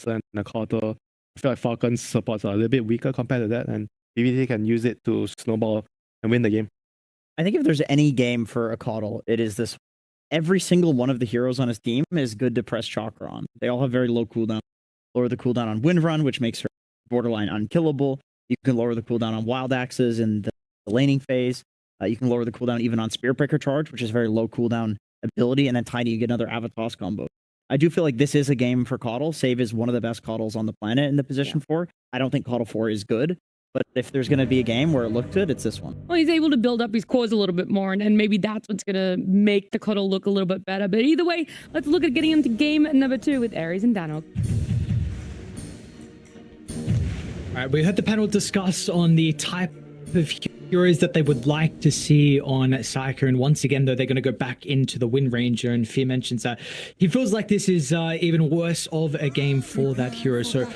and a Coddle. I feel like Falcons supports are a little bit weaker compared to that, and BBT can use it to snowball and win the game. I think if there's any game for a Coddle, it is this. Every single one of the heroes on his team is good to press Chakra on. They all have very low cooldown. Lower the cooldown on Wind Run, which makes her borderline unkillable. You can lower the cooldown on Wild Axes in the laning phase. You can lower the cooldown even on Spirit Breaker Charge, which is very low cooldown ability. And then Tiny, you get another Avatos combo. I do feel like this is a game for Coddle. Save is one of the best Coddles on the planet in the position 4. I don't think Coddle 4 is good. But if there's going to be a game where it looked good, it's this one. Well, he's able to build up his cores a little bit more, and maybe that's what's going to make the Coddle look a little bit better. But either way, let's look at getting into game number 2 with Ares and Danog. All right, we heard the panel discuss on the type of heroes that they would like to see on Psyker, and once again, though, they're going to go back into the Wind Ranger, and Fear mentions that he feels like this is even worse of a game for that hero. So,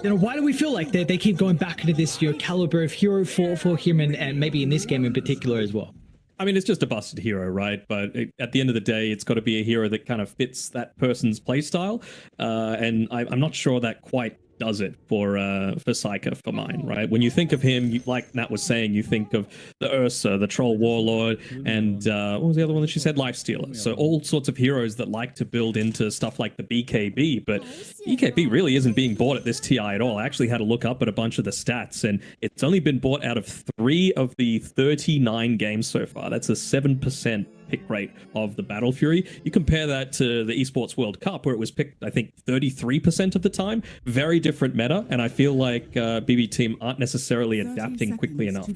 you know, why do we feel like they keep going back into this caliber of hero for him, and maybe in this game in particular as well? I mean, it's just a busted hero, right? But at the end of the day, it's got to be a hero that kind of fits that person's playstyle, and I'm not sure that quite does it for Psyker for mine, right? When you think of him, like Nat was saying, you think of the Ursa, the Troll Warlord, and what was the other one that she said? Lifestealer. So all sorts of heroes that like to build into stuff like the BKB, but BKB really isn't being bought at this TI at all. I actually had to look up at a bunch of the stats, and it's only been bought out of 3 of the 39 games so far. That's a 7% pick rate of the Battle Fury. You compare that to the Esports World Cup, where it was picked, I think, 33% of the time. Very different meta, and I feel like BB Team aren't necessarily adapting quickly enough.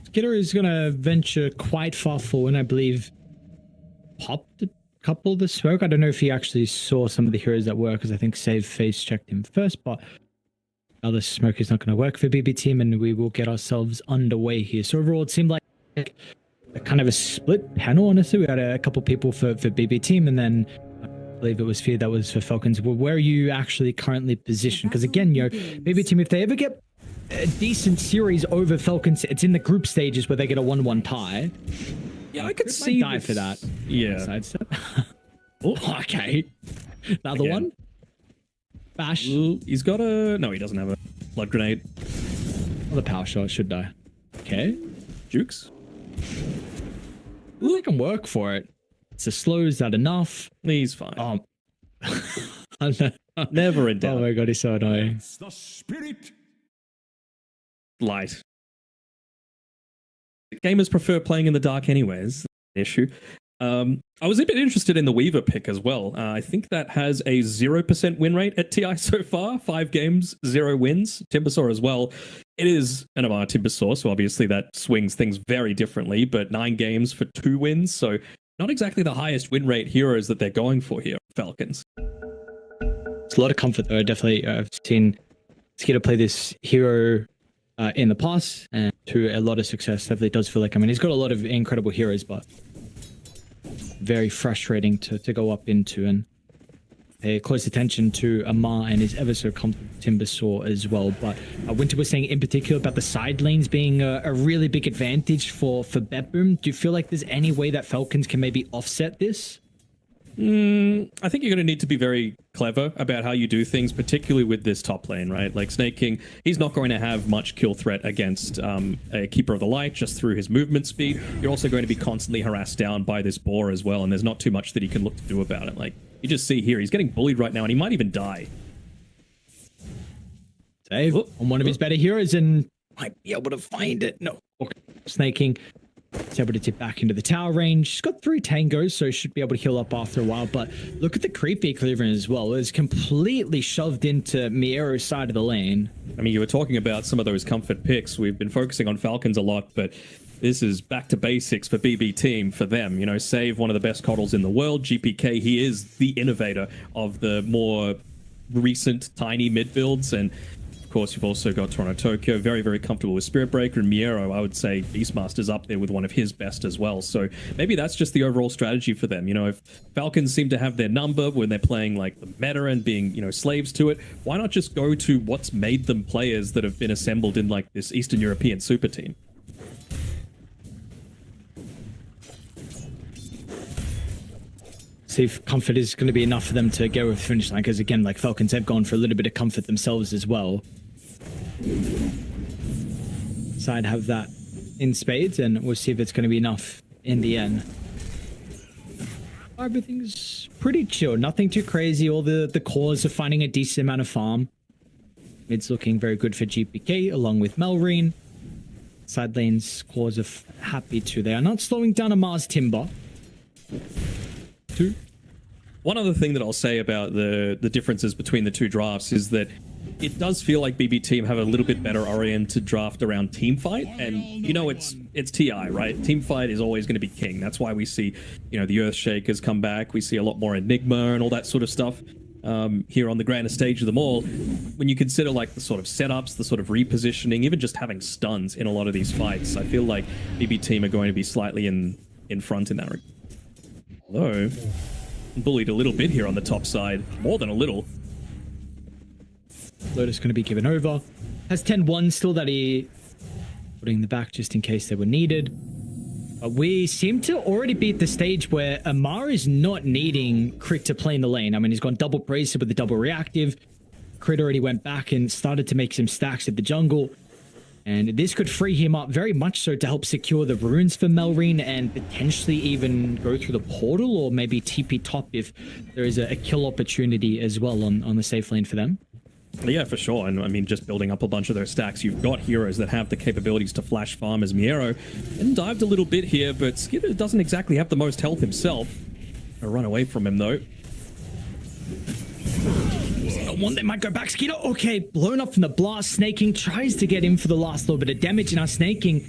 Skitter is going to venture quite far forward, I believe. Popped a couple of the smoke. I don't know if he actually saw some of the heroes that were, because I think Save Face checked him first, but now the smoke is not going to work for BB Team, and we will get ourselves underway here. So overall, it seemed like a kind of a split panel, honestly. We had a couple people for BB Team, and then I believe it was Fear that was for Falcons. Well, where are you actually currently positioned? Because again, BB Team, if they ever get a decent series over Falcons, it's in the group stages where they get a 1-1 tie. Yeah, I could see die for that. Yeah. Sidestep. Oh, okay. Another one. Bash. Ooh, he's got a... No, he doesn't have a blood grenade. Oh, the power shot should die. Okay. Jukes. Ooh, they can work for it. It's a slow. Is that enough? He's fine. Never in doubt. Oh my god, he's so annoying. The spirit. Light. Gamers prefer playing in the dark anyways. Issue. I was a bit interested in the Weaver pick as well. I think that has a 0% win rate at TI so far. 5 games, 0 wins. Timbersaw as well. It is an Amar Timbersaw, so obviously that swings things very differently, but 9 games for 2 wins, so not exactly the highest win rate heroes that they're going for here, Falcons. It's a lot of comfort though. Definitely, I've seen Skitter play this hero in the past, and to a lot of success. Definitely does feel like, I mean, he's got a lot of incredible heroes, but very frustrating to go up into, and pay close attention to Amar and his ever so comfortable Timbersaw as well. But Winter was saying in particular about the side lanes being a really big advantage for BetBoom. Do you feel like there's any way that Falcons can maybe offset this? I think you're going to need to be very clever about how you do things, particularly with this top lane, right? Like Snake King, he's not going to have much kill threat against a Keeper of the Light just through his movement speed. You're also going to be constantly harassed down by this boar as well, and there's not too much that he can look to do about it. Like, you just see here, he's getting bullied right now, and he might even die. Save on one of his better heroes, and might be able to find it. No. Okay. Snake King is able to tip back into the tower range. He's got 3 tangos, so he should be able to heal up after a while. But look at the creepy cleaver as well. It's completely shoved into Miero's side of the lane. I mean, you were talking about some of those comfort picks. We've been focusing on Falcons a lot, but this is back to basics for BB Team for them. You know, Save, one of the best coddles in the world. GPK, he is the innovator of the more recent tiny mid builds, and of course, you've also got Toronto Tokyo, very, very comfortable with Spirit Breaker, and Miero, I would say Beastmaster's up there with one of his best as well. So maybe that's just the overall strategy for them. You know, if Falcons seem to have their number when they're playing like the meta and being, you know, slaves to it, why not just go to what's made them players that have been assembled in like this Eastern European super team? see if comfort is going to be enough for them to go over the finish line. Because again, like Falcons, have gone for a little bit of comfort themselves as well. Side have that in spades, and we'll see if it's going to be enough in the end. Everything's pretty chill, nothing too crazy. All the cores are finding a decent amount of farm. It's looking very good for GPK along with Melreen. Side lanes cores are happy too. They are not slowing down a Mars Timber. One other thing that I'll say about the differences between the two drafts is that it does feel like BB Team have a little bit better oriented draft around teamfight, and you know it's TI, right? Teamfight is always going to be king. That's why we see, you know, the Earthshakers come back. We see a lot more Enigma and all that sort of stuff here on the grandest stage of them all. When you consider like the sort of setups, the sort of repositioning, even just having stuns in a lot of these fights, I feel like BB Team are going to be slightly in front in that regard. Although bullied a little bit here on the top side, more than a little. Lotus going to be given over. Has 10-1 still that he putting in the back just in case they were needed. But we seem to already be at the stage where Amar is not needing Crit to play in the lane. I mean, he's gone double bracer with the double reactive. Crit already went back and started to make some stacks at the jungle. And this could free him up very much so to help secure the runes for Melreen and potentially even go through the portal or maybe TP top if there is a kill opportunity as well on the safe lane for them. Yeah, for sure. And I mean, just building up a bunch of those stacks, you've got heroes that have the capabilities to flash farm as Miero. And dived a little bit here, but Skidder doesn't exactly have the most health himself. I'll run away from him, though. One that might go back. Skidder, okay, blown up from the blast. Snaking tries to get in for the last little bit of damage. Now Snaking,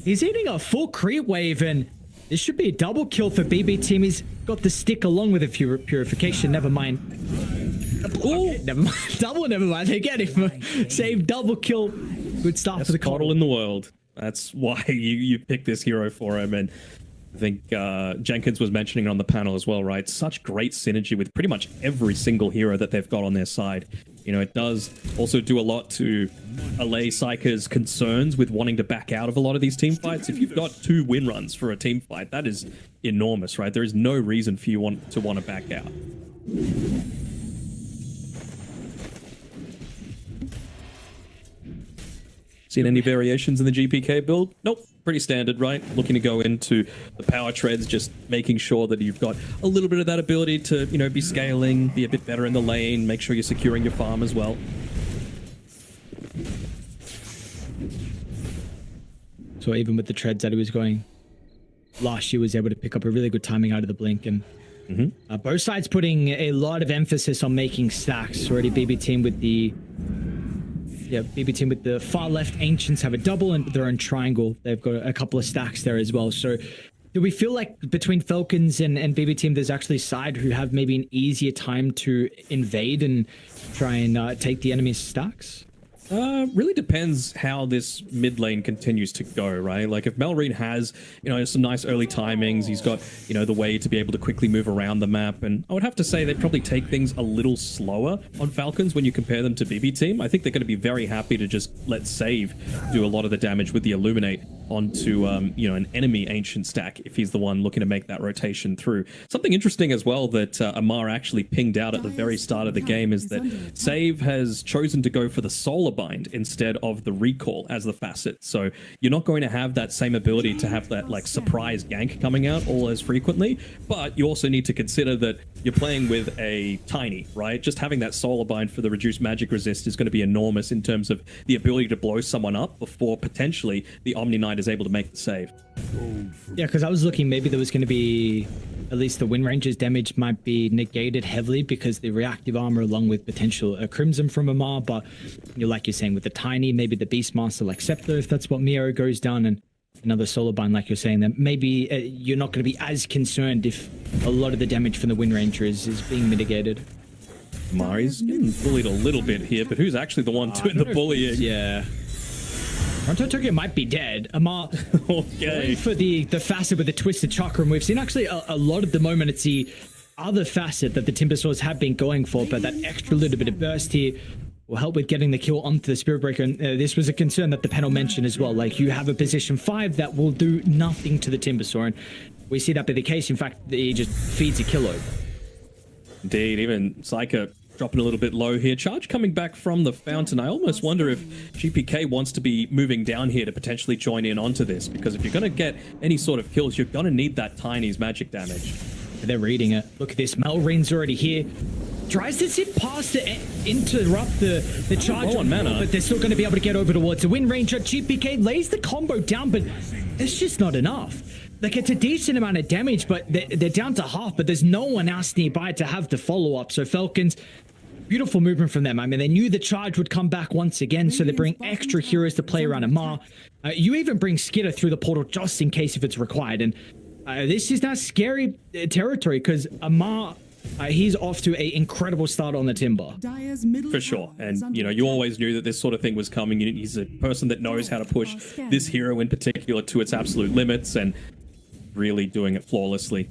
he's eating a full creep wave, and this should be a double kill for BB Team. He's got the stick along with a purification. Never mind. Oh, never mind. Double, never mind. They get him. Save double kill. Good start Best for the coddle in the world. That's why you picked this hero for him. And I think Jenkins was mentioning it on the panel as well, right? Such great synergy with pretty much every single hero that they've got on their side. You know, it does also do a lot to allay Psyker's concerns with wanting to back out of a lot of these team fights. If you've got 2 win runs for a team fight, that is enormous, right? There is no reason for you to want to back out. Seen any variations in the GPK build? Nope. Pretty standard, right? Looking to go into the power treads, just making sure that you've got a little bit of that ability to, you know, be scaling, be a bit better in the lane, make sure you're securing your farm as well. So even with the treads that he was going last year, was able to pick up a really good timing out of the blink. And both sides putting a lot of emphasis on making stacks. Already BB Team with the BB Team with the far left Ancients have a double and their own triangle. They've got a couple of stacks there as well. So do we feel like between Falcons and BB Team, there's actually side who have maybe an easier time to invade and try and take the enemy's stacks? Really depends how this mid lane continues to go, right? Like if Melreen has, you know, some nice early timings, he's got, you know, the way to be able to quickly move around the map. And I would have to say they'd probably take things a little slower on Falcons when you compare them to BB Team. I think they're going to be very happy to just let Save do a lot of the damage with the Illuminate onto, you know, an enemy Ancient stack if he's the one looking to make that rotation through. Something interesting as well that Amar actually pinged out at the very start of the game is that Save has chosen to go for the Solar Bind instead of the Recall as the facet. So you're not going to have that same ability to have that like surprise gank coming out all as frequently, but you also need to consider that you're playing with a Tiny, right? Just having that Solar Bind for the reduced magic resist is going to be enormous in terms of the ability to blow someone up before potentially the Omni Knight is able to make the save. Yeah, because I was looking, maybe there was going to be at least the Wind Ranger's damage might be negated heavily because the reactive armor along with potential Crimson from Amar, but you know, like you're saying with the Tiny, maybe the Beastmaster like Scepter, if that's what Miero goes down, and another Solar Bind like you're saying, then maybe you're not going to be as concerned if a lot of the damage from the Wind Ranger is being mitigated. Mari's getting bullied a little bit here, but who's actually the one doing the bullying? Yeah. Ronto Tokyo might be dead. Amar okay. For the facet with the Twisted Chakra, and we've seen actually a lot of the moment it's the other facet that the Timbersaws have been going for, but that extra little bit of burst here will help with getting the kill onto the Spirit Breaker. And this was a concern that the panel mentioned as well. Like, you have a position 5 that will do nothing to the Timbersaw, and we see that be the case. In fact, he just feeds a kill over. Indeed, even Psyker dropping a little bit low here. Charge coming back from the fountain. I almost wonder if GPK wants to be moving down here to potentially join in onto this, because if you're going to get any sort of kills, you're going to need that Tiny's magic damage. They're reading it. Look at this. Malreen's already here. Tries to zip past to interrupt the charge on mana, but they're still going to be able to get over towards the Wind Ranger. GPK lays the combo down, but it's just not enough. Like, it's a decent amount of damage, but they're down to half, but there's no one else nearby to have the follow-up. So Falcons, beautiful movement from them. I mean, they knew the charge would come back once again, so they bring extra heroes to play around Amar. You even bring Skitter through the portal just in case if it's required. And this is now scary territory, because Amar, he's off to an incredible start on the Timber. For sure. And, you know, you always knew that this sort of thing was coming. He's a person that knows how to push this hero in particular to its absolute limits, and really doing it flawlessly.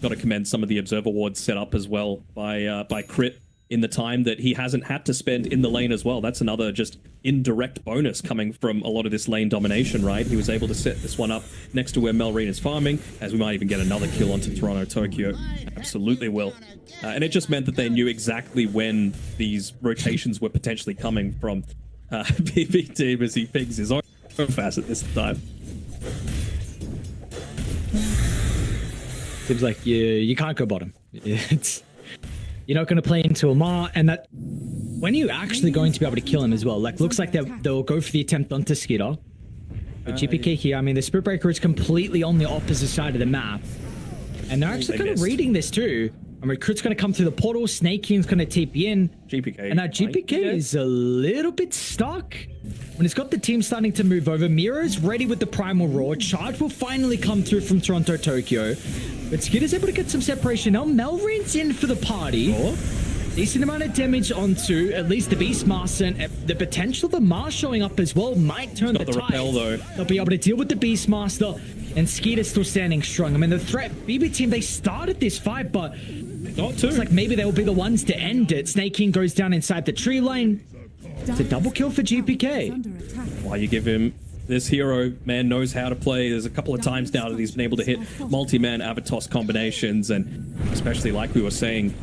Got to commend some of the observer wards set up as well by Crit in the time that he hasn't had to spend in the lane as well. That's another just indirect bonus coming from a lot of this lane domination, right? He was able to set this one up next to where Malreen is farming, as we might even get another kill onto Toronto Tokyo. Absolutely will. And it just meant that they knew exactly when these rotations were potentially coming from BB Team as he pings his own facet this time. Seems like you can't go bottom. You're not going to play into Amar, and that when are you actually going to be able to kill him as well? Like, looks like they'll go for the attempt onto Skitter. But GPK here, I mean, the Spirit Breaker is completely on the opposite side of the map, and they're actually kind of reading this too. I mean, Crit's going to come through the portal, Snake King's going to TP in, and now GPK is a little bit stuck. When it's got the team starting to move over, Miro's ready with the Primal Roar. Charge will finally come through from Toronto Tokyo. But Skitter's able to get some separation. Now Malreen's in for the party. Decent amount of damage onto at least the Beastmaster, and the potential of Amar showing up as well might turn the tide. Repel, though. They'll be able to deal with the Beastmaster, and Skitter's still standing strong. I mean, the threat, BB Team, they started this fight, but looks like maybe they will be the ones to end it. Snake King goes down inside the tree lane. It's a double kill for GPK. Why you give him this hero, man knows how to play. There's a couple of times now that he's been able to hit multi-man Avatos combinations, and especially like we were saying,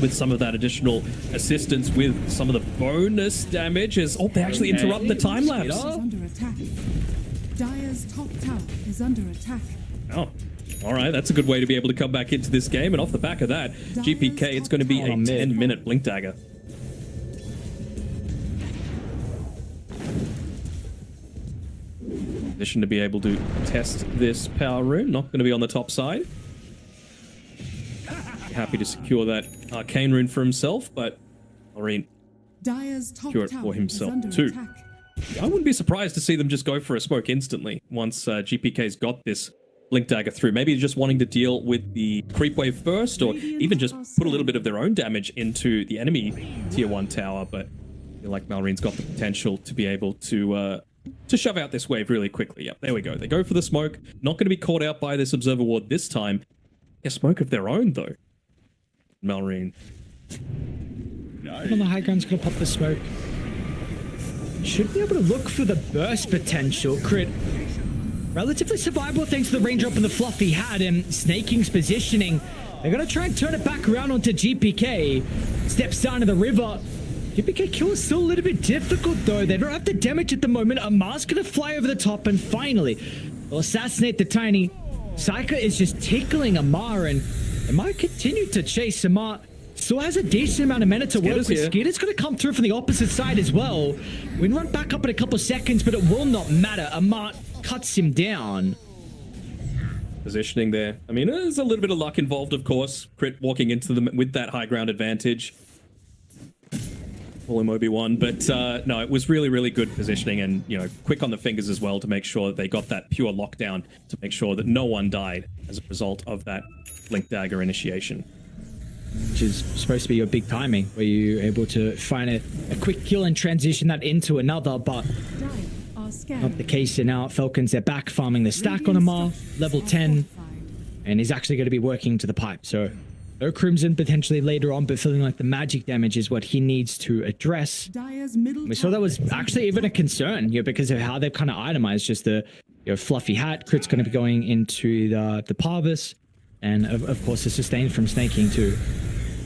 with some of that additional assistance with some of the bonus damage is... Oh, they actually interrupt the time lapse. Dire's top tower is under attack. Oh, all right. That's a good way to be able to come back into this game. And off the back of that, GPK, it's going to be a 10-minute Blink Dagger. Position to be able to test this power rune. Not going to be on the top side. Happy to secure that arcane rune for himself, but Marine secure it for himself too. I wouldn't be surprised to see them just go for a smoke instantly once GPK's got this Blink Dagger through. Maybe just wanting to deal with the creep wave first, or even just put a little bit of their own damage into the enemy tier 1 tower, but I feel like Malreen's got the potential to be able to shove out this wave really quickly. Yep, there we go. They go for the smoke. Not going to be caught out by this Observer Ward this time. A smoke of their own, though. Malreen. On the high ground's going to pop the smoke. Should be able to look for the burst potential. Crit. Relatively survivable thanks to the raindrop and the fluff he had, and Snake King's positioning. They're going to try and turn it back around onto GPK. Steps down to the river. GPK kill is still a little bit difficult, though. They don't have the damage at the moment. Amar's going to fly over the top, and finally, they'll assassinate the Tiny. Psyker is just tickling Amar, and they might continue to chase. Amar still has a decent amount of mana to work with. Skitter's going to come through from the opposite side as well. We can run back up in a couple seconds, but it will not matter. Amar cuts him down. Positioning there. I mean, there's a little bit of luck involved, of course. Crit walking into them with that high ground advantage. Call him Obi-Wan, but no, it was really, really good positioning, and, you know, quick on the fingers as well to make sure that they got that pure lockdown to make sure that no one died as a result of that Blink Dagger initiation. Which is supposed to be your big timing, where you're able to find a quick kill and transition that into another, but not the case. And now Falcons, they're back farming the stack on Amar, level 10, and he's actually going to be working to the pipe. So no Crimson potentially later on, but feeling like the magic damage is what he needs to address. We saw that was actually even a concern, you know, because of how they've kind of itemized just the, you know, fluffy hat. Crit's going to be going into the Parvis, and of course the sustain from Snake King too.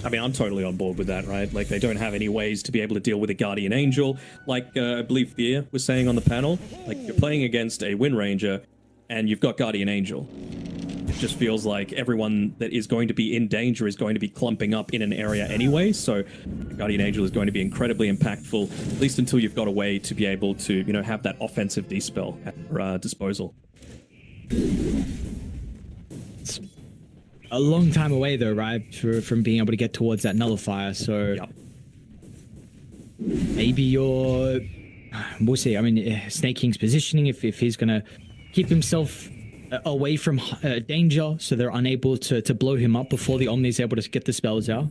I mean, I'm totally on board with that, right? Like, they don't have any ways to be able to deal with a Guardian Angel. Like, I believe Fear was saying on the panel, like, you're playing against a Wind Ranger, and you've got Guardian Angel. It just feels like everyone that is going to be in danger is going to be clumping up in an area anyway, so Guardian Angel is going to be incredibly impactful, at least until you've got a way to be able to, you know, have that offensive dispel at your disposal. It's a long time away though, right? From being able to get towards that nullifier, so Yep. maybe you're... We'll see. I mean, Snake King's positioning, if he's going to keep himself away from danger so they're unable to blow him up before the Omni's able to get the spells out.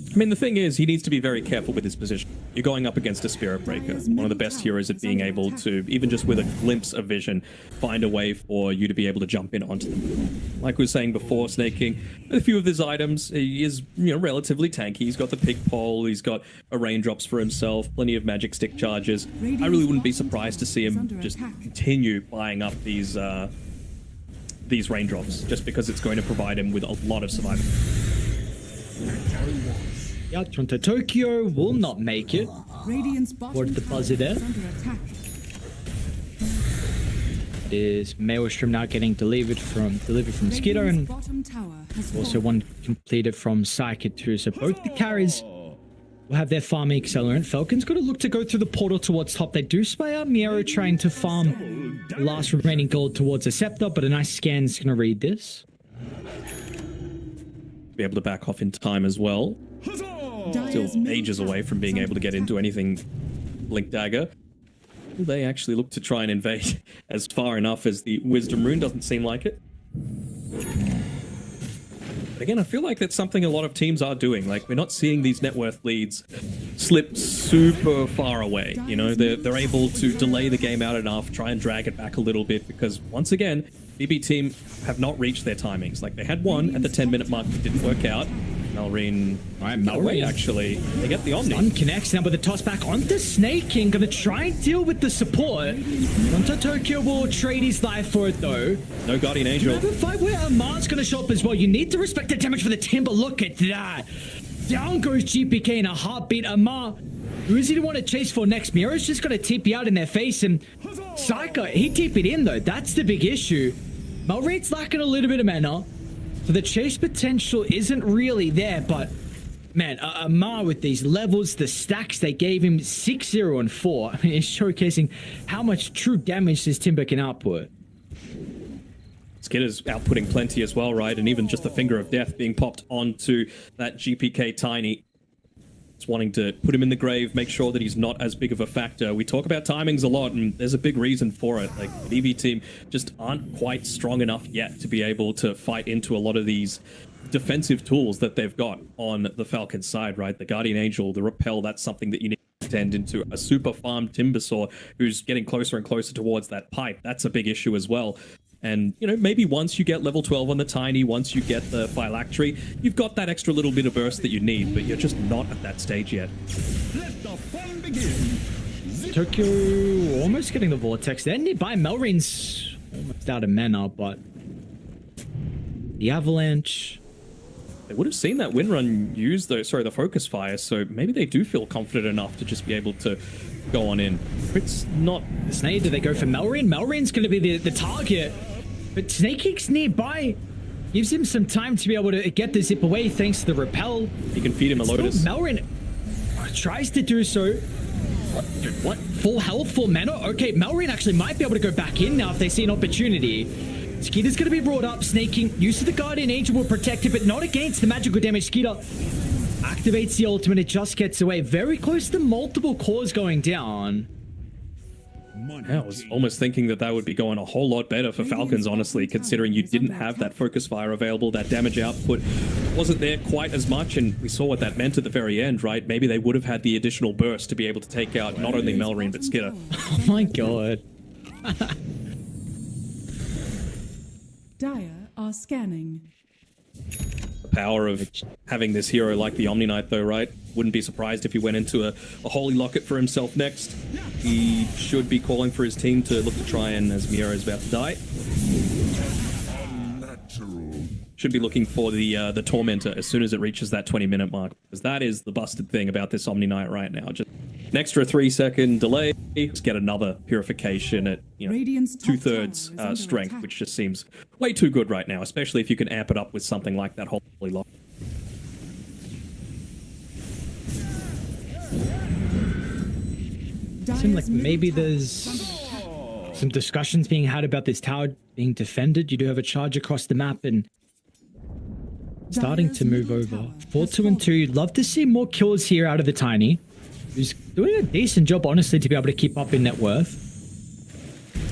I mean, the thing is, he needs to be very careful with his position. You're going up against a Spirit Breaker, one of the best heroes at being able to, even just with a glimpse of vision, find a way for you to be able to jump in onto them. Like we were saying before, Snake King, with a few of his items, he is, you know, relatively tanky. He's got the pig pole, he's got a raindrops for himself, plenty of magic stick charges. I really wouldn't be surprised to see him just continue buying up these raindrops, just because it's going to provide him with a lot of survival. Yeah, Toronto Tokyo will not make it. Towards the buzzer there. It is Maelstrom now getting delivered from Skiddo, and also one completed from Psyche too. So both the carries will have their farming accelerant. Falcons got to look to go through the portal towards top. They do spy out Miero trying to farm the last remaining gold towards a scepter, but a nice scan is going to read this. Be able to back off in time as well. Still ages away from being able to get into anything Blink Dagger. Will they actually look to try and invade as far enough as the Wisdom Rune? Doesn't seem like it. But again, I feel like that's something a lot of teams are doing. Like, we're not seeing these net worth leads slip super far away. You know, they're able to delay the game out enough, try and drag it back a little bit, because once again, BB team have not reached their timings. Like, they had one at the 10-minute mark that didn't work out. Melreen, right, Melreen actually, they get the Omni. Sun connects now with a toss back onto Snake King. Gonna try and deal with the support. Toronto Tokyo will trade his life for it though. No Guardian Angel. You have a fight where Amar's gonna show up as well. You need to respect the damage for the Timber. Look at that. Down goes GPK in a heartbeat. Amar, who is he to want to chase for next? Miro's just gonna TP out in their face, and Psycho, he TP'd in though. That's the big issue. Melreen's lacking a little bit of mana. So the chase potential isn't really there, but man, Amar with these levels, the stacks they gave him, 6, 0, and 4. I mean, it's showcasing how much true damage this Timber can output. Skidder's outputting plenty as well, right? And even just the Finger of Death being popped onto that GPK Tiny. It's wanting to put him in the grave, make sure that he's not as big of a factor. We talk about timings a lot, and there's a big reason for it. Like, the EV team just aren't quite strong enough yet to be able to fight into a lot of these defensive tools that they've got on the Falcons side, right? The Guardian Angel, the Repel, that's something that you need to tend into. A super farmed Timbersaw who's getting closer and closer towards that pipe, that's a big issue as well. And, you know, maybe once you get level 12 on the Tiny, once you get the Phylactery, you've got that extra little bit of burst that you need, but you're just not at that stage yet. Let the fun begin. Tokyo almost getting the Vortex there. Nearby, Melreen's almost out of mana, but the Avalanche... They would have seen that Windrun use the Focus Fire, so maybe they do feel confident enough to just be able to go on in. It's not... Snake, do they go for Melreen? Melreen's going to be the target, but Snake King's nearby. Gives him some time to be able to get the zip away thanks to the Repel. He can feed him a Lotus. Melreen tries to do so. What? Full health, full mana? Okay, Melreen actually might be able to go back in now if they see an opportunity. Skeeter's going to be brought up. Snake King, use of the Guardian Angel will protect it, but not against the magical damage. Skeeter activates the ultimate. It just gets away. Very close to multiple cores going down. I was almost thinking that would be going a whole lot better for Falcons, honestly, considering you didn't have that Focus Fire available. That damage output wasn't there quite as much, and we saw what that meant at the very end, right? Maybe they would have had the additional burst to be able to take out not only Melreen, but Skidder. Oh my god. Dire are scanning. The power of having this hero like the Omni Knight, though, right? Wouldn't be surprised if he went into a Holy Locket for himself next. He should be calling for his team to look to try and, as Miero is about to die. should be looking for the Tormentor as soon as it reaches that 20-minute mark, because that is the busted thing about this Omni Knight right now. Just an extra 3-second delay, just get another purification at, you know, Radiant's top 2/3 tower is under strength, attack. which just seems way too good right now, especially if you can amp it up with something like that Holy Lock. Seems like maybe there's some discussions being had about this tower being defended. You do have a charge across the map and starting to move over. 4-2 and 2. You'd love to see more kills here out of the Tiny, who's doing a decent job, honestly, to be able to keep up in net worth.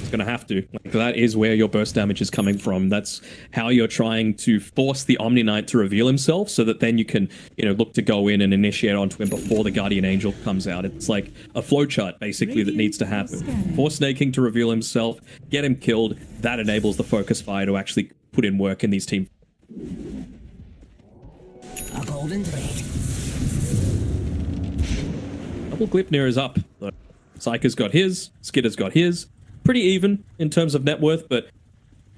It's going to have to. Like, that is where your burst damage is coming from. That's how you're trying to force the Omni Knight to reveal himself, so that then you can, you know, look to go in and initiate onto him before the Guardian Angel comes out. It's like a flowchart, basically, that needs to happen. Force Snaking to reveal himself, get him killed. That enables the Focus Fire to actually put in work in these teams. A golden blade. Double Glipnir is up. Psyker's got his, Skitter's got his. Pretty even in terms of net worth, but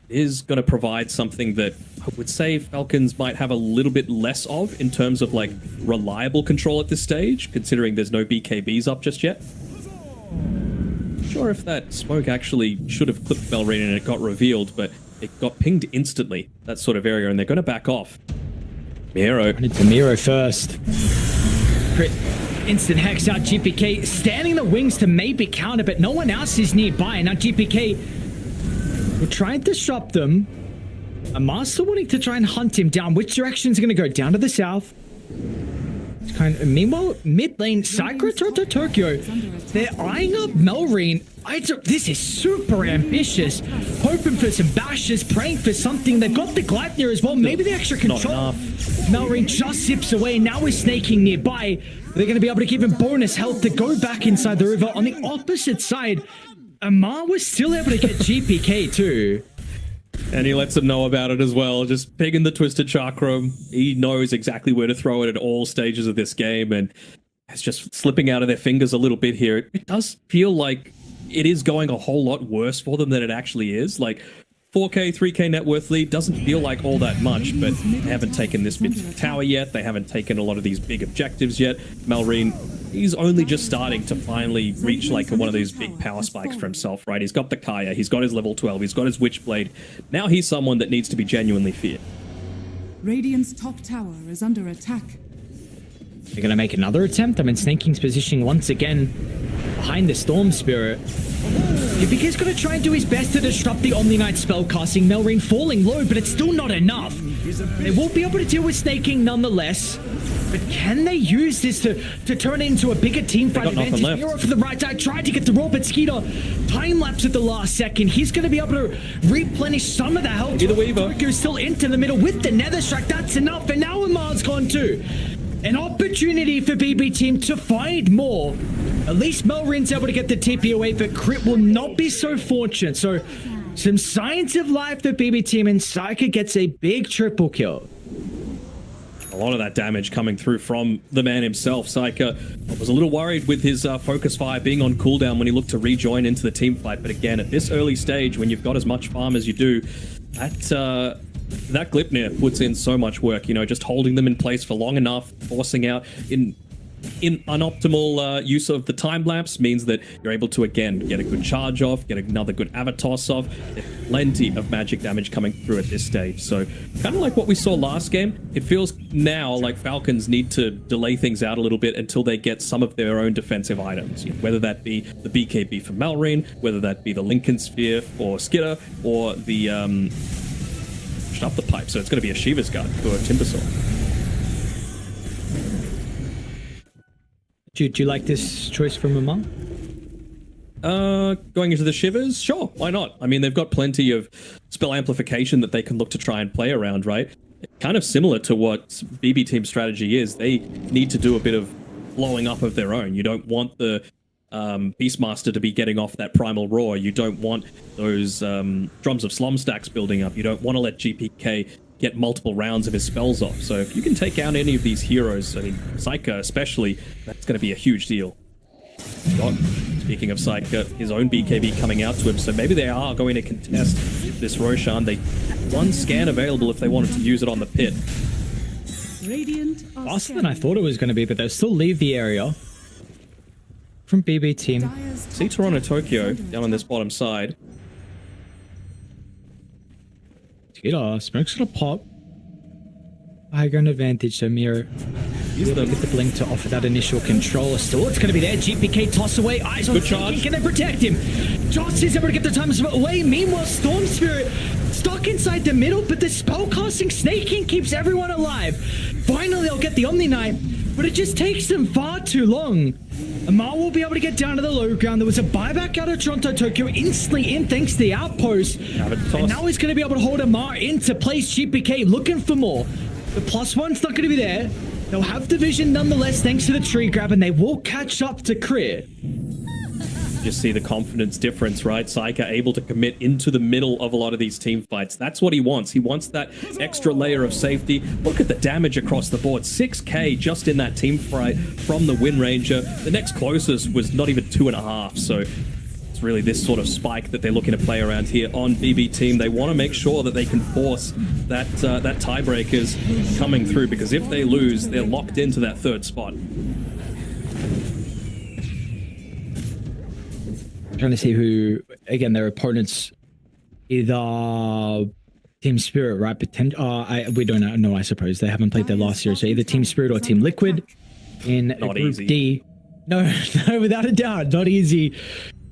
is going to provide something that I would say Falcons might have a little bit less of in terms of like reliable control at this stage, considering there's no BKBs up just yet. Not sure if that smoke actually should have clipped Melreen and it got revealed, but it got pinged instantly, that sort of area, and they're going to back off. Miro. I need the Miro first. Crit. Instant hex out. GPK standing the wings to maybe counter, but no one else is nearby. Now GPK will try and disrupt them. Amar still wanting to try and hunt him down. Which direction is going to go? Down to the south. It's kind of, meanwhile, mid lane, Sakura to Tokyo. They're eyeing up Melreen. This is super ambitious. Hoping for some bashes, praying for something. They've got the Gleipnir as well. Maybe the extra control. Melreen just zips away. Now we're snaking nearby. They're going to be able to give him bonus health to go back inside the river. On the opposite side, Amar was still able to get GPK too. And he lets him know about it as well. Just picking the Twisted Chakram. He knows exactly where to throw it at all stages of this game, and it's just slipping out of their fingers a little bit here. It does feel like it is going a whole lot worse for them than it actually is. Like, 4K, 3K net worth lead doesn't feel like all that much, but they haven't taken this bit to the tower yet. They haven't taken a lot of these big objectives yet. Melreen, he's only just starting to finally reach like one of these big power spikes for himself, right? He's got the Kaya, he's got his level 12, he's got his Witchblade. Now he's someone that needs to be genuinely feared. Radiant's top tower is under attack. They're going to make another attempt. I mean, Snaking's positioning once again behind the Storm Spirit. Yupika's going to try and do his best to disrupt the Omni Knight spellcasting. Melreen falling low, but it's still not enough. They won't be able to deal with Snaking nonetheless. But can they use this to turn it into a bigger team fight advantage? Miro from the right side tried to get the roll, but Skeeter time lapse at the last second. He's going to be able to replenish some of the health. The Weaver. Tokyo's still into the middle with the Nether Strike. That's enough, and now Amar's gone too. An opportunity for BB team to find more. At least Melreen's able to get the TP away, but Crit will not be so fortunate. So some signs of life for BB team, and Psyker gets a big triple kill. A lot of that damage coming through from the man himself. Psyker was a little worried with his focus fire being on cooldown when he looked to rejoin into the team fight. But again, at this early stage, when you've got as much farm as you do, that Gleipnir puts in so much work, you know, just holding them in place for long enough, forcing out in unoptimal use of the time lapse means that you're able to, again, get a good charge off, get another good Avatos off. There's plenty of magic damage coming through at this stage. So kind of like what we saw last game, it feels now like Falcons need to delay things out a little bit until they get some of their own defensive items, you know, whether that be the BKB for Melreen, whether that be the Lincoln Sphere for Skitter, or the up the pipe. So it's going to be a Shiva's Guard for Timbersaw. Do you like this choice from Amar? Going into the Shivers? Sure, why not? I mean, they've got plenty of spell amplification that they can look to try and play around, right? Kind of similar to what BB Team's strategy is. They need to do a bit of blowing up of their own. You don't want the Beastmaster to be getting off that primal roar. You don't want those drums of slum stacks building up. You don't want to let GPK get multiple rounds of his spells off. So if you can take out any of these heroes, I mean, Psyker especially, that's going to be a huge deal. Speaking of Psyker, his own BKB coming out to him, so maybe they are going to contest this Roshan. They one scan available if they wanted to use it on the pit. Radiant are Faster than I scanning. thought it was going to be, but they'll still leave the area. From BB team. Dire's See top Toronto tower Tokyo is under down on this attack. bottom side. Smoke's gonna pop. High ground advantage, so Miro Use them. get the blink to offer that initial control. Still, it's gonna be there. GPK toss away. Eyes on Good Sneaking. charge. Can they protect him? Joss is able to get the time away. Meanwhile, Storm Spirit stuck inside the middle, but the spellcasting Snaking keeps everyone alive. Finally, they'll get the Omni Knight, but it just takes them far too long. Amar will be able to get down to the low ground. There was a buyback out of Toronto Tokyo instantly in thanks to the outpost. And now he's going to be able to hold Amar into place. GPK looking for more. The +1's not going to be there. They'll have the vision nonetheless thanks to the tree grab, and they will catch up to Crit. Just see the confidence difference, right? Psyker able to commit into the middle of a lot of these team fights. That's what he wants. He wants that extra layer of safety. Look at the damage across the board. 6k just in that team fight from the Wind Ranger. The next closest was not even 2.5, so it's really this sort of spike that they're looking to play around here on BB team. They want to make sure that they can force that that tiebreakers coming through, because if they lose, they're locked into that third spot. Trying to see who, again, their opponents, either Team Spirit, right? We don't know, I suppose. They haven't played their last series. So either Team Spirit or Team Liquid in Not Group easy. D. No, without a doubt. Not easy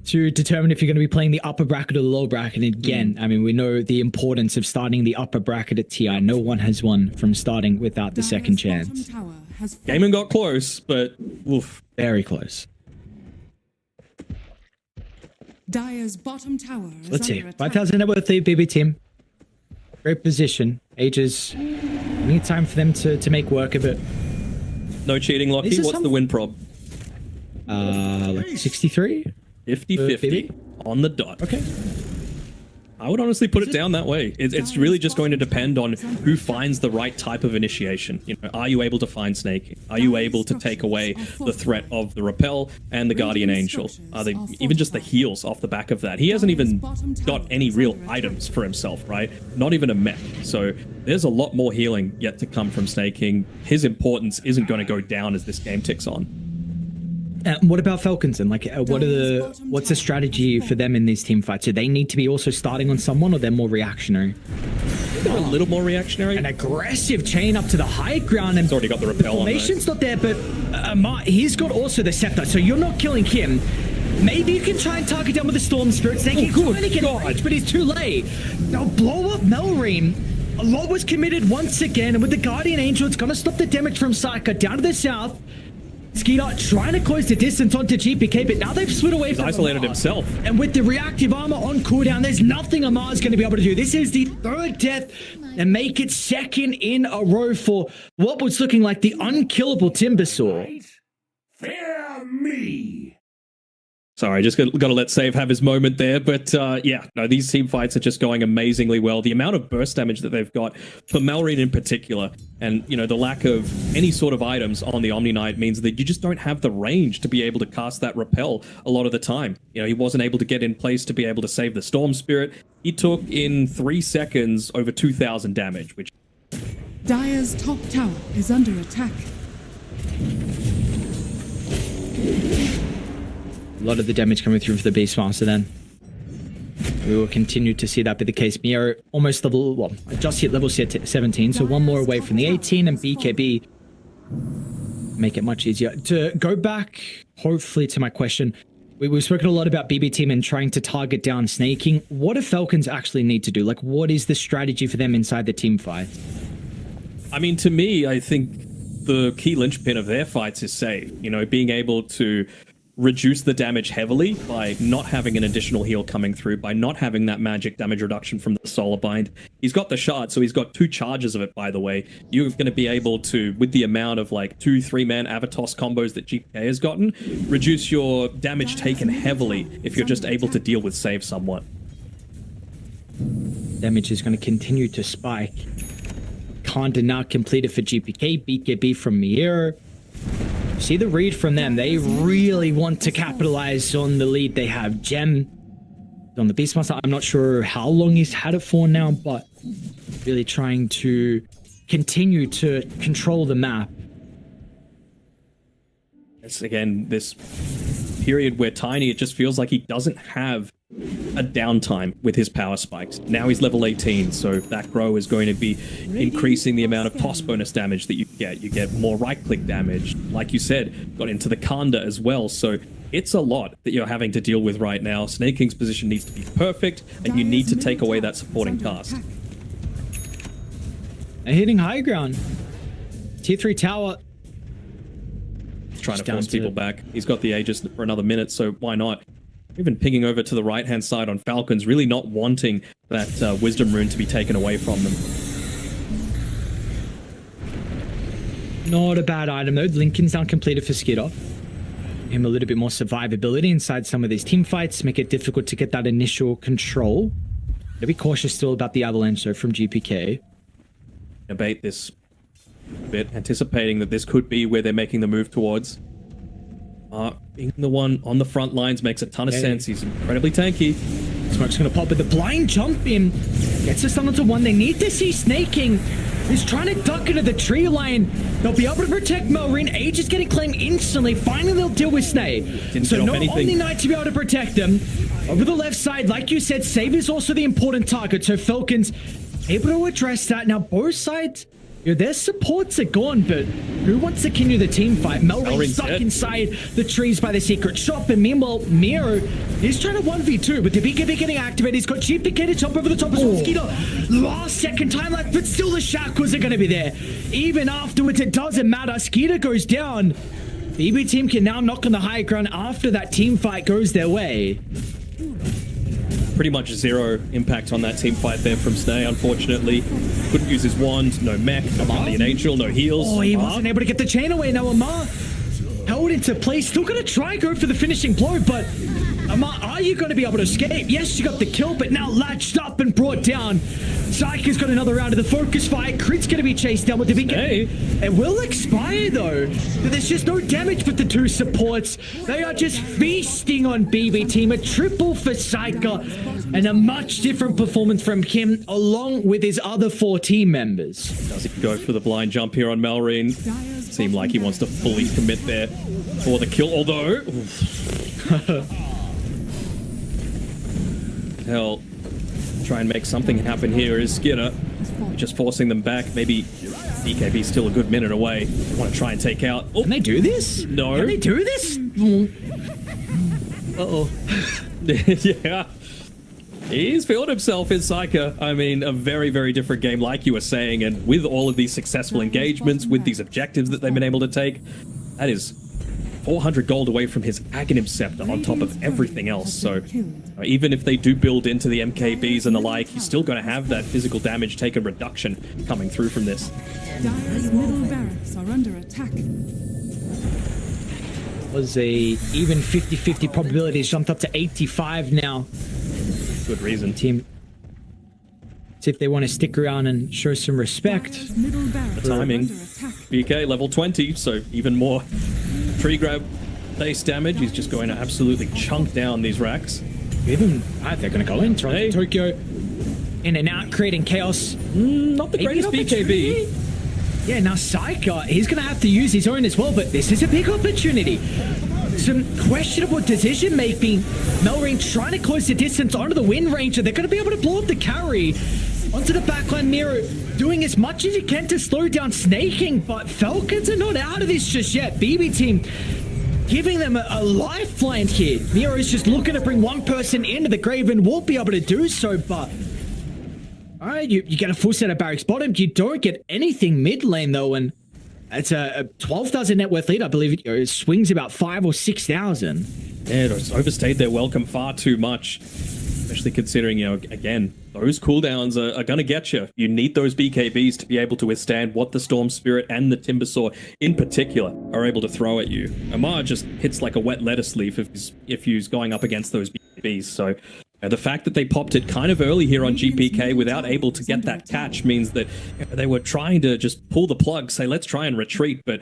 to determine if you're going to be playing the upper bracket or the lower bracket. And again, I mean, we know the importance of starting the upper bracket at TI. No one has won from starting without the second Dire's chance. bottom tower has Gaimin got close, but oof. Very close. Dire's bottom tower is Let's see. under attack. 5,000 net worth lead, BB team. Great position. Ages. Need time for them to make work of it. No cheating, Lockie. Is this What's the win prob? Like 63? 50-50 on the dot. Okay. I would honestly put it down that way. It's really just going to depend on who finds the right type of initiation. You know, are you able to find snaking? Are you able to take away the threat of the repel and the guardian angel? Are they even just the heals off the back of that? He hasn't even got any real items for himself, right? Not even a mech. So there's a lot more healing yet to come from snaking. His importance isn't going to go down as this game ticks on. What about Falcons and what's the strategy for them in these team fights? Do they need to be also starting on someone, or they're more reactionary? They're a little more reactionary. An aggressive chain up to the high ground, and He's already got the repel on, though. formation's not there, but he's got also the scepter, so you're not killing him. Maybe you can try and target down with the Storm Spirits. They can try to get range, but he's too late. They'll blow up Melream. A lot was committed once again, and with the Guardian Angel, it's going to stop the damage from Psyker down to the south. Skeeter trying to close the distance onto GPK, but now they've split away He's from isolated Amar. himself. And with the reactive armor on cooldown, there's nothing Amar's going to be able to do. This is the third death and make it second in a row for what was looking like the unkillable Timbersaw. Fear me. Sorry, just got to let Save have his moment there. But yeah, no, these team fights are just going amazingly well. The amount of burst damage that they've got for Melream in particular, and you know, the lack of any sort of items on the Omni Knight means that you just don't have the range to be able to cast that repel a lot of the time. You know, he wasn't able to get in place to be able to save the Storm Spirit. He took in 3 seconds over 2,000 damage, which Dire's top tower is under attack. A lot of the damage coming through for the Beastmaster then. We will continue to see that be the case. Mio almost level, well, just hit level 17, so one more away from the 18, and BKB make it much easier. To go back, hopefully, to my question, we've spoken a lot about BB team and trying to target down snaking. What do Falcons actually need to do? Like, what is the strategy for them inside the team fight? I mean, to me, I think the key linchpin of their fights is save. You know, being able to reduce the damage heavily by not having an additional heal coming through, by not having that magic damage reduction from the Solar Bind. He's got the shard, so he's got 2 charges of it, by the way. You're going to be able to, with the amount of like 2-3-man Avatos combos that GK has gotten, reduce your damage taken heavily if you're just able to deal with save somewhat. Damage is going to continue to spike. Can't deny completed for GPK. BKB from Mier. See the read from them. They really want to capitalize on the lead they have. Gem on the Beastmaster. I'm not sure how long he's had it for now, but really trying to continue to control the map. It's again this period where Tiny, it just feels like he doesn't have a downtime with his power spikes. Now he's level 18, so that grow is going to be increasing the amount of toss bonus damage that you get. You get more right-click damage. Like you said, got into the Kanda as well, so it's a lot that you're having to deal with right now. Snake King's position needs to be perfect, and you need to take away that supporting cast. They're hitting high ground. Tier 3 tower. He's trying to force people back. He's got the Aegis for another minute, so why not? Even pinging over to the right-hand side on Falcons, really not wanting that Wisdom Rune to be taken away from them. Not a bad item though. Lincoln's now completed for Skidder. Him a little bit more survivability inside some of these team fights, make it difficult to get that initial control. Gotta be cautious still about the avalanche though from GPK. Debate this a bit, anticipating that this could be where they're making the move towards. Being the one on the front lines makes a ton of sense. He's incredibly tanky. Smoke's gonna pop with the blind jump in. Gets us down to one. They need to see Snake King. He's trying to duck into the tree line. They'll be able to protect Melrin. Age is getting claimed instantly. Finally, they'll deal with Snake. So no Omni-Knight to be able to protect them. Over the left side, like you said, Save is also the important target. So Falcons able to address that. Now both sides, their supports are gone, but who wants to continue the team fight? Melrin stuck inside the trees by the secret shop, and meanwhile, Miro is trying to 1v2, but the BKB getting activated. He's got GPK to jump over the top as well. Skeeter, last second time left, but still the shackles are going to be there. Even afterwards, it doesn't matter. Skeeter goes down. The EB team can now knock on the high ground after that team fight goes their way. Pretty much zero impact on that team fight there from Snay, unfortunately. Couldn't use his wand, no mech, no Guardian Angel, no heals. Oh, he wasn't able to get the chain away. Now Amar held into place. Still going to try and go for the finishing blow, but Amar, are you going to be able to escape? Yes, you got the kill, but now latched up and brought down. Psyche's got another round of the focus fight. Crit's going to be chased down with the big... It will expire, though. There's just no damage with the two supports. They are just feasting on BB team. A triple for Psyche, and a much different performance from him, along with his other 4 team members. Does he go for the blind jump here on Melrin? Seemed like he wants to fully commit there for the kill, although... Hell, try and make something happen here is Skinner. Just forcing them back. Maybe BKB's still a good minute away. Want to try and take out... Oh. Can they do this? No. Can they do this? Uh-oh. Yeah. He's filled himself in Psyche. I mean, a very, very different game, like you were saying, and with all of these successful engagements, with these objectives that they've been able to take, that is 400 gold away from his Aghanim Scepter on top of everything else. So even if they do build into the MKBs and the like, he's still going to have that physical damage taken reduction coming through from this. Dire's middle barracks are under attack. Was a even 50-50 probability. It's jumped up to 85 now. Good reason. Team, see if they want to stick around and show some respect. The timing. BK level 20, so even more tree grab base damage. He's just going to absolutely chunk down these racks. Even they're going to go in. Hey. Tokyo in and out, creating chaos. Not the greatest BKB. Yeah, now Psyche, he's going to have to use his own as well, but this is a big opportunity. Some questionable decision making. Melrin trying to close the distance onto the Wind Ranger. They're going to be able to blow up the carry onto the backline. Miro doing as much as he can to slow down Snaking, but Falcons are not out of this just yet. BB team giving them a lifeline here. Miro is just looking to bring one person into the grave and won't be able to do so, but all right, you get a full set of barracks bottom. You don't get anything mid lane though, and it's a 12,000 net worth lead. I believe it swings about 5,000 or 6,000. Yeah, it's overstayed their welcome far too much, especially considering, you know, again, those cooldowns are going to get you. You need those BKBs to be able to withstand what the Storm Spirit and the Timbersaw in particular are able to throw at you. Amar just hits like a wet lettuce leaf if he's going up against those BKBs. So the fact that they popped it kind of early here on GPK without able to get that catch means that they were trying to just pull the plug, say, let's try and retreat, but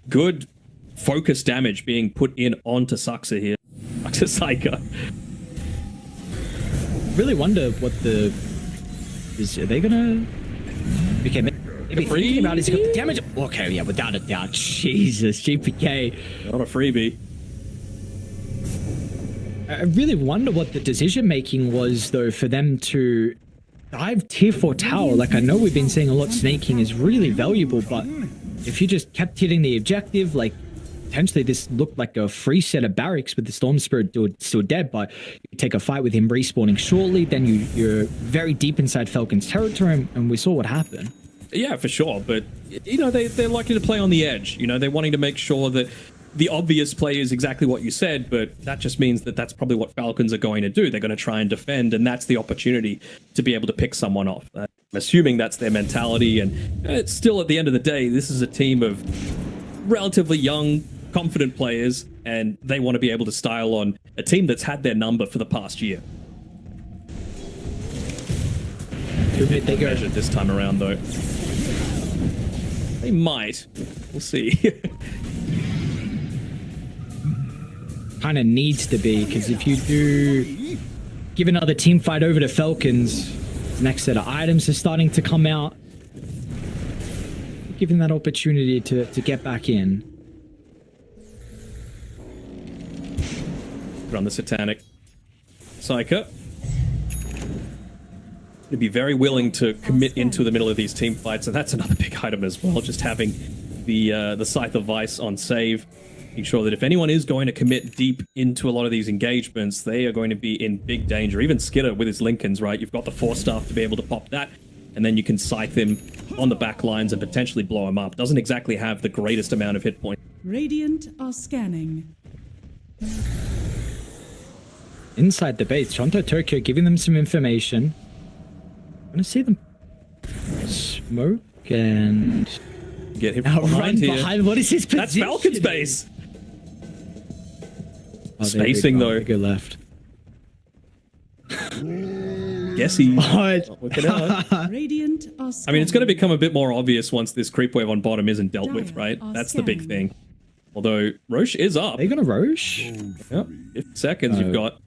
good focus damage being put in onto Saxa here. Saxa Psyche. Really wonder what the Are they gonna? Okay, maybe thinking about it, it's damage. Okay, yeah, without a doubt. Jesus, GPK. Not a freebie. I really wonder what the decision making was, though, for them to dive tier 4 tower. Like, I know we've been saying a lot snaking is really valuable, but if you just kept hitting the objective, like, potentially this looked like a free set of barracks with the Storm Spirit still dead, but you take a fight with him respawning shortly, then you're very deep inside Falcons territory, and we saw what happened. Yeah, for sure, but, you know, they're likely to play on the edge. You know, they're wanting to make sure that the obvious play is exactly what you said, but that just means that that's probably what Falcons are going to do. They're going to try and defend, and that's the opportunity to be able to pick someone off. I'm assuming that's their mentality, and it's still, at the end of the day, this is a team of relatively young, confident players, and they want to be able to style on a team that's had their number for the past year. They go measured this time around, though. They might. We'll see. Kind of needs to be, because if you do give another team fight over to Falcons, the next set of items are starting to come out. Given that opportunity to get back in. Run the Satanic. Psyker. To be very willing to commit into the middle of these team fights, and that's another big item as well. Just having the Scythe of Vice on save, making sure that if anyone is going to commit deep into a lot of these engagements, they are going to be in big danger. Even Skitter with his Lincolns, right? You've got the Force Staff to be able to pop that, and then you can Scythe him on the back lines and potentially blow him up. Doesn't exactly have the greatest amount of hit points. Radiant are scanning. Inside the base, Shanto Tokyo giving them some information. I'm gonna see them smoke and get him now run behind here. behind. What is his position? That's Falcon's base. Oh, Spacing though. Go left. Guess he's What? looking out. Radiant are I mean, it's going to become a bit more obvious once this creep wave on bottom isn't dealt with, right? That's the big thing. Although Roche is up. Are they gonna Roche? Yep. 50 seconds you've got.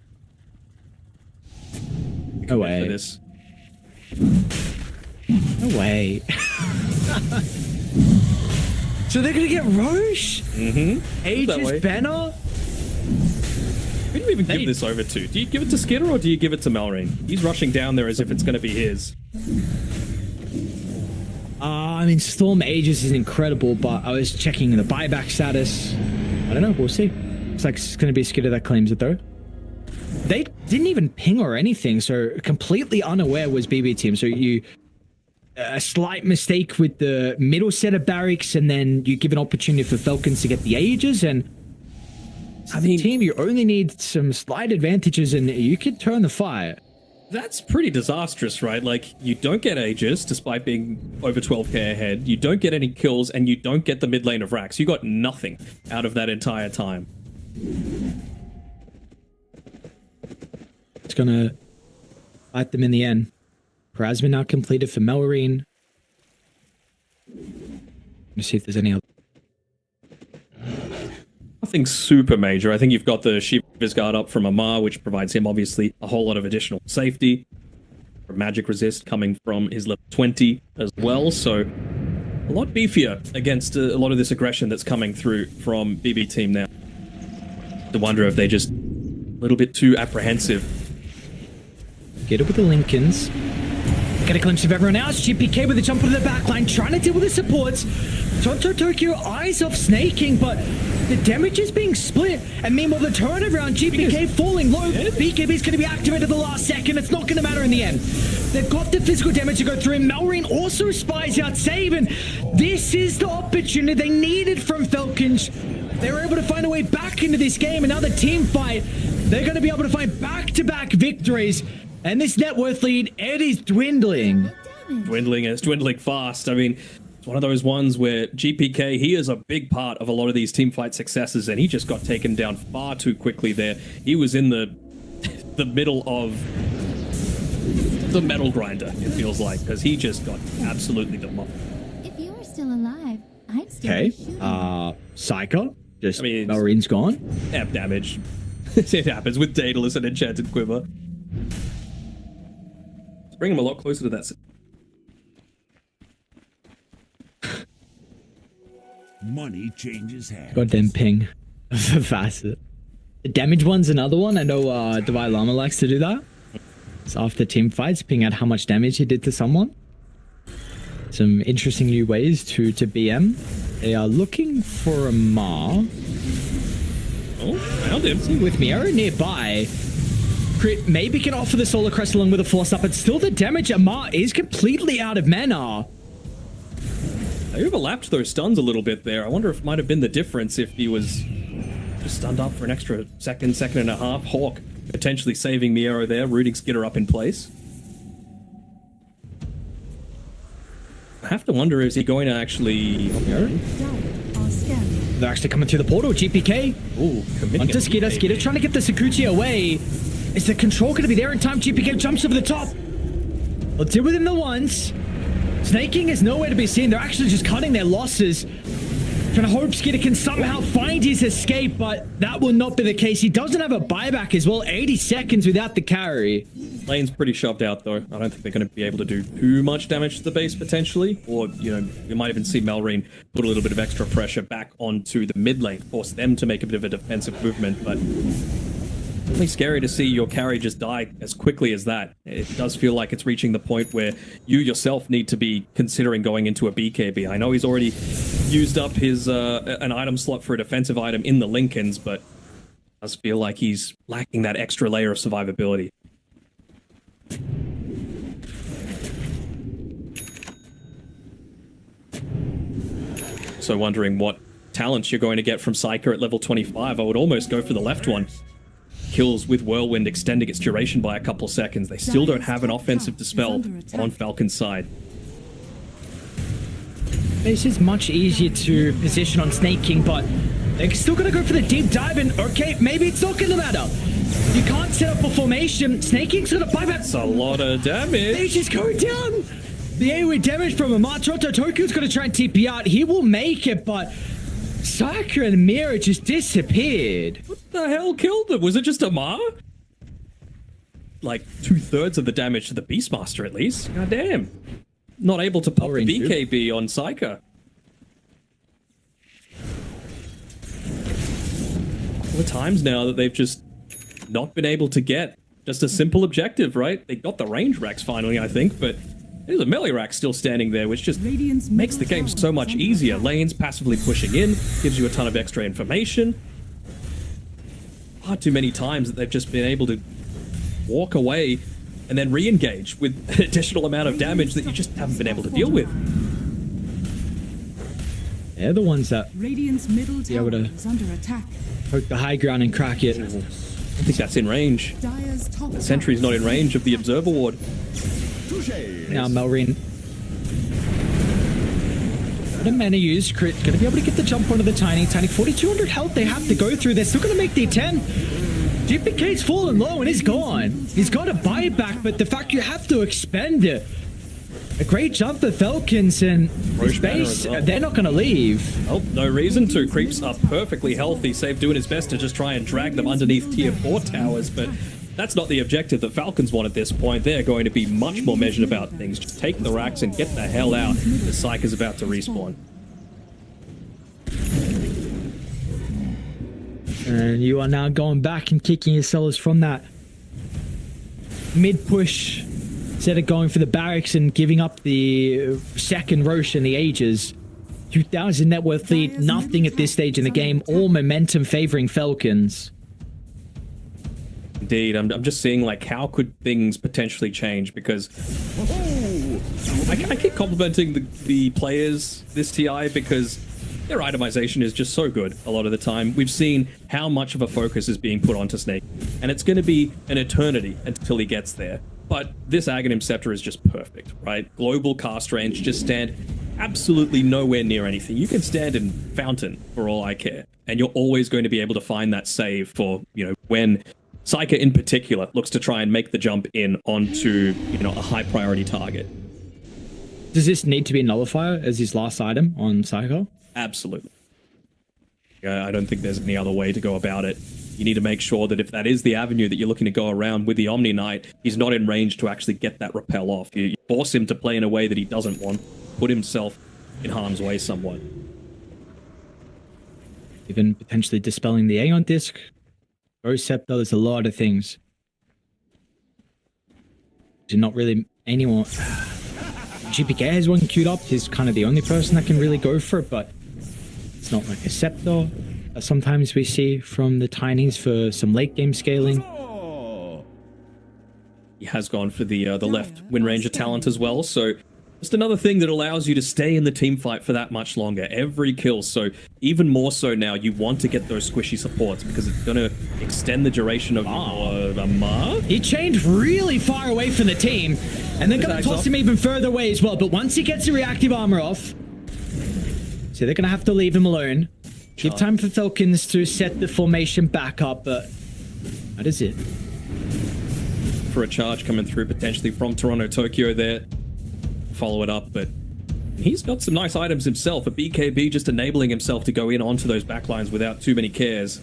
No way. For this. No way. So they're gonna get Roche? Mm-hmm. Aegis Banner? Who do you even give this over to? Do you give it to Skitter or do you give it to Malrine? He's rushing down there as if it's going to be his. I mean, Storm Aegis is incredible, but I was checking the buyback status. I don't know. We'll see. Looks like it's going to be Skitter that claims it, though. They didn't even ping or anything, so completely unaware was BB Team. So you... a slight mistake with the middle set of barracks, and then you give an opportunity for Falcons to get the Aegis, and I mean, team, you only need some slight advantages and you could turn the fire. That's pretty disastrous, right? Like, you don't get Aegis despite being over 12k ahead, you don't get any kills, and you don't get the mid lane of Rax. You got nothing out of that entire time. It's gonna fight them in the end. Prasma now completed for Malrine. Let's see if there's any other. Nothing super major. I think you've got the Shiva's Guard up from Amar, which provides him obviously a whole lot of additional safety. Magic resist coming from his level 20 as well, so a lot beefier against a lot of this aggression that's coming through from BB Team now. I wonder if they're just a little bit too apprehensive. Get it with the Lincolns. Get a glimpse of everyone else. GPK with a jump into the backline, trying to deal with the supports. Tonto Tokyo eyes off snaking, but the damage is being split. And meanwhile, the turret around GPK falling low. BKB is going to be activated at the last second. It's not going to matter in the end. They've got the physical damage to go through. Malrine also spies out save, and this is the opportunity they needed from Falcons. They were able to find a way back into this game. Another team fight. They're going to be able to find back-to-back victories. And this net worth lead, it is dwindling. Dwindling, and it's dwindling fast. I mean, it's one of those ones where GPK, he is a big part of a lot of these teamfight successes, and he just got taken down far too quickly there. He was in the middle of the metal grinder, it feels like, because he just got absolutely demolished. If you are still alive, I'd still Okay, be shooting. Psycho. Just, I mean, Malrine's gone. Amp damage. It happens with Daedalus and Enchanted Quiver. Bring him a lot closer to that. Money changes hands. Goddamn ping. Facet. The damage one's another one. I know Divine Llama likes to do that. It's after team fights, ping out how much damage he did to someone. Some interesting new ways to BM. They are looking for a Ma. Oh, found him. See, with Miero nearby, Crit maybe can offer the Solar Crest along with a Force Up, but still the damage at Ma is completely out of mana. I overlapped those stuns a little bit there. I wonder if it might have been the difference if he was just stunned up for an extra second and a half. Hawk potentially saving Miero there, rooting Skitter up in place. I have to wonder, is he going to actually... They're actually coming through the portal. GPK. Ooh, onto Skitter. Skitter trying to get the Sakuchi away. Is the control going to be there in time? GPK jumps over the top. Let's deal with him the once. Snaking is nowhere to be seen. They're actually just cutting their losses. Trying to hope Skitter can somehow find his escape, but that will not be the case. He doesn't have a buyback as well. 80 seconds without the carry. Lane's pretty shoved out, though. I don't think they're going to be able to do too much damage to the base, potentially. Or, you know, you might even see Malrine put a little bit of extra pressure back onto the mid lane, force them to make a bit of a defensive movement, but... Really scary to see your carry just die as quickly as that. It does feel like it's reaching the point where you yourself need to be considering going into a BKB. I know he's already used up his an item slot for a defensive item in the Lincolns, but it does feel like he's lacking that extra layer of survivability. So wondering what talents you're going to get from Psyker at level 25. I would almost go for the left one. Kills with Whirlwind extending its duration by a couple seconds. They still don't have an offensive dispel on Falcon's side. This is much easier to position on Snaking, but they're still going to go for the deep dive, and okay, maybe it's not going to matter. You can't set up a formation. Snaking's going to buy back. That's a lot of damage. They just go down. The AoE damage from Amato. Tokyo's going to try and TP out. He will make it, but Saka and Mira just disappeared. What the hell killed them? Was it just Amar? Like 2/3 of the damage to the Beastmaster at least. God damn. Not able to pop the BKB on Psyker. Couple of times now that they've just not been able to get just a simple objective, right? They got the range racks finally, I think, but there's a melee rack still standing there, which just makes the game so much easier. Lanes passively pushing in, gives you a ton of extra information. Far too many times that they've just been able to walk away and then re-engage with an additional amount of damage that you just haven't been able to deal with. They're the ones that Radiant's middle able tower to is under attack. poke the high ground and crack it. I think that's in range. Dire's top The sentry's not in range of the Observer Ward. Now Melrine. The mana use, Crit gonna be able to get the jump onto the Tiny. 4,200 health they have to go through. They're still gonna make the 10. GPK's fallen low and he's gone. He's got to buy it back, but the fact you have to expend it. A great jump for Falcons and space. Well. They're not gonna leave. Oh, no reason to. Creeps are perfectly healthy. Save doing his best to just try and drag them underneath tier 4 towers, but that's not the objective that Falcons want at this point. They're going to be much more measured about things. Just take the racks and get the hell out. The Psych is about to respawn. And you are now going back and kicking yourselves from that mid push instead of going for the barracks and giving up the second Roche in the ages. 2,000 net worth lead, nothing at this stage in the game. All momentum favoring Falcons. Indeed, I'm just seeing like how could things potentially change, because I keep complimenting the players this TI because their itemization is just so good a lot of the time. We've seen how much of a focus is being put onto Snake, and it's going to be an eternity until he gets there. But this Aghanim Scepter is just perfect, right? Global cast range, just stand absolutely nowhere near anything. You can stand in Fountain for all I care, and you're always going to be able to find that save for, you know, when Psyker in particular looks to try and make the jump in onto, you know, a high priority target. Does this need to be a nullifier as his last item on Psycho? Absolutely. I don't think there's any other way to go about it. you need to make sure that if that is the avenue that you're looking to go around with the Omni Knight, he's not in range to actually get that repel off. You force him to play in a way that he doesn't want, put himself in harm's way somewhat. Even potentially dispelling the Aeon disc. Go Scepter, there's a lot of things. There's not really anyone. GPK has one queued up. He's kind of the only person that can really go for it, but it's not like a Scepter that sometimes we see from the Tinies for some late game scaling. He has gone for the left Wind Ranger talent as well, so just another thing that allows you to stay in the team fight for that much longer. Every kill, so even more so now, you want to get those squishy supports because it's going to extend the duration of your He chained really far away from the team, and then going to toss him even further away as well. But once he gets the reactive armor off, so they're going to have to leave him alone. Give time for Falcons to set the formation back up, but that is it. For a charge coming through potentially from Toronto Tokyo there. Follow it up, but he's got some nice items himself. A BKB just enabling himself to go in onto those backlines without too many cares.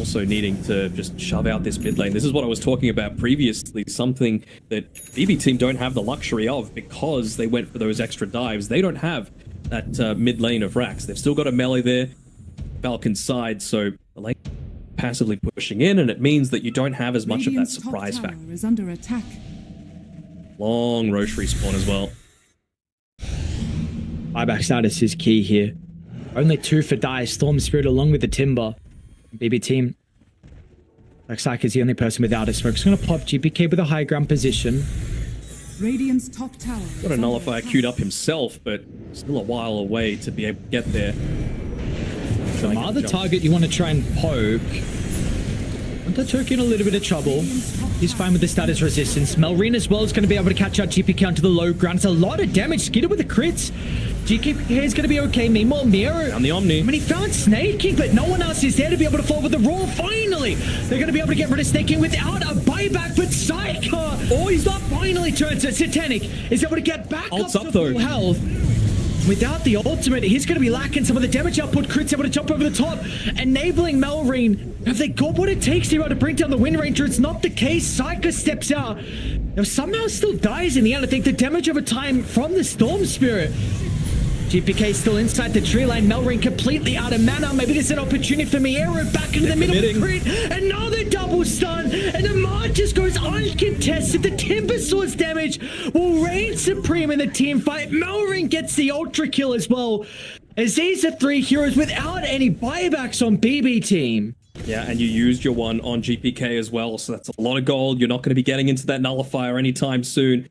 Also needing to just shove out this mid lane. This is what I was talking about previously, something that BB team don't have the luxury of because they went for those extra dives. They don't have that mid lane of racks. They've still got a melee there, Falcon's side, so the lane passively pushing in, and it means that you don't have as much of that surprise factor. Is under attack. Long Roche respawn as well. Buyback status is key here. Only 2 for Dire, Storm Spirit along with the Timber. BB team. Looks like is the only person without a smoke. It's going to pop GPK with a high ground position. Radiant's top tower. Got a nullifier queued up himself, but still a while away to be able to get there. The other target you want to try and poke. The Turkey in a little bit of trouble. He's fine with the status resistance. Melrine as well is going to be able to catch out GPK onto the low ground. It's a lot of damage. Skittered with the crits. GPK is going to be okay. Meanwhile, Miro. On the Omni. I mean, he found Snaking, but no one else is there to be able to fall with the roar. Finally, they're going to be able to get rid of Snaking without a buyback. But Psyker, oh, he's not finally turned to Satanic. Is able to get back up to full health. Without the ultimate, he's going to be lacking some of the damage output. Crit's able to jump over the top, enabling Melrine. Have they got what it takes here to bring down the Wind Ranger? It's not the case. Psyker steps out. Now somehow still dies in the end. I think the damage over time from the Storm Spirit. GPK still inside the tree line. Melrine completely out of mana. Maybe there's an opportunity for Miero back into the middle of the crit. Another double stun. And the March just goes uncontested. The Timber Sword's damage will reign supreme in the team fight. Melrine gets the ultra kill as well. As these are 3 heroes without any buybacks on BB team. Yeah, and you used your one on GPK as well, so that's a lot of gold. You're not going to be getting into that nullifier anytime soon.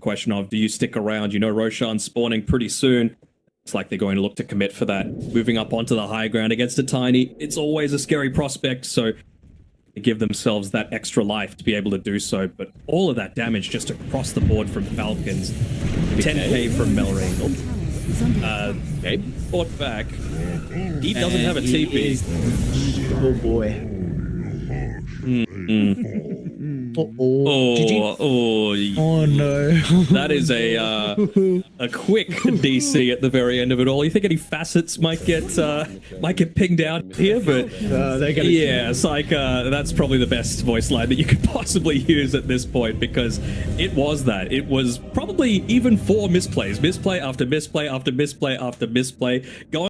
Question of, do you stick around? You know Roshan's spawning pretty soon. It's like they're going to look to commit for that. Moving up onto the high ground against a Tiny, it's always a scary prospect, so they give themselves that extra life to be able to do so. But all of that damage just across the board from Falcons. 10k from Melrine. Okay, fought back. He doesn't have a TP. Oh boy. Oh no. That is a quick DC at the very end of it all. You think any facets might get pinged out here, but yeah, it's like that's probably the best voice line that you could possibly use at this point, because it was probably even 4 misplays, misplay after misplay after misplay after misplay, going